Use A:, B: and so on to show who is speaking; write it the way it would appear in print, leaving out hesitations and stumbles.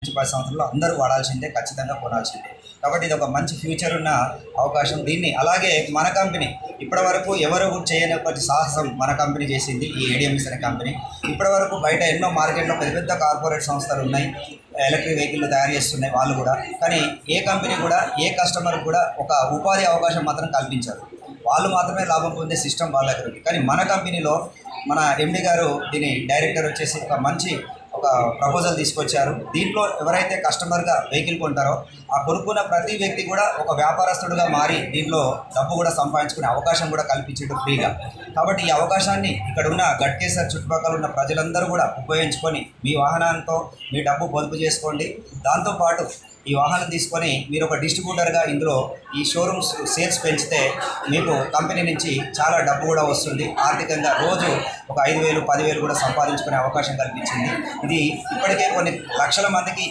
A: నుంచి 10 సంవత్సరాల్లో అందరూ వాడాల్సిందే, ఖచ్చితంగా కొనాల్సిందే. కాబట్టి ఇది ఒక మంచి ఫ్యూచర్ ఉన్న అవకాశం. దీన్ని అలాగే మన కంపెనీ ఇప్పటివరకు ఎవరు చేయనప్పటి సాహసం మన కంపెనీ చేసింది. ఈ ఏడిఎంఎస్ అనే కంపెనీ ఇప్పటివరకు బయట ఎన్నో మార్కెట్లో పెద్ద పెద్ద కార్పొరేట్ సంస్థలు ఉన్నాయి, ఎలక్ట్రిక్ వెహికల్ తయారు చేస్తున్నాయి వాళ్ళు కూడా. కానీ ఏ కంపెనీ కూడా ఏ కస్టమర్ కూడా ఒక ఉపాధి అవకాశం మాత్రం కల్పించారు. వాళ్ళు మాత్రమే లాభం పొందే సిస్టమ్ వాళ్ళ దగ్గర ఉంది. కానీ మన కంపెనీలో మన ఎండి గారు దీని డైరెక్టర్ వచ్చేసి ఒక ప్రపోజల్ తీసుకొచ్చారు. దీంట్లో ఎవరైతే కస్టమర్గా వెహికల్ కొంటారో ఆ కొనుక్కున్న ప్రతి వ్యక్తి కూడా ఒక వ్యాపారస్తుడుగా మారి దీంట్లో డబ్బు కూడా సంపాదించుకునే అవకాశం కూడా కల్పించడం ఫ్రీగా. కాబట్టి ఈ అవకాశాన్ని ఇక్కడ ఉన్న గట్కేసర్ చుట్టుపక్కల ఉన్న ప్రజలందరూ కూడా ఉపయోగించుకొని మీ వాహనాలతో మీ డబ్బు పొదుపు చేసుకోండి. దాంతోపాటు ఈ వాహనం తీసుకొని మీరు ఒక డిస్ట్రిబ్యూటర్గా ఇందులో ఈ షోరూమ్స్ సేల్స్ పెంచితే మీకు కంపెనీ నుంచి చాలా డబ్బు కూడా వస్తుంది. ఆర్థికంగా రోజు ఒక 5,000 10,000 కూడా సంపాదించుకునే అవకాశం కల్పించింది. ఇది ఇప్పటికే కొన్ని లక్షల మందికి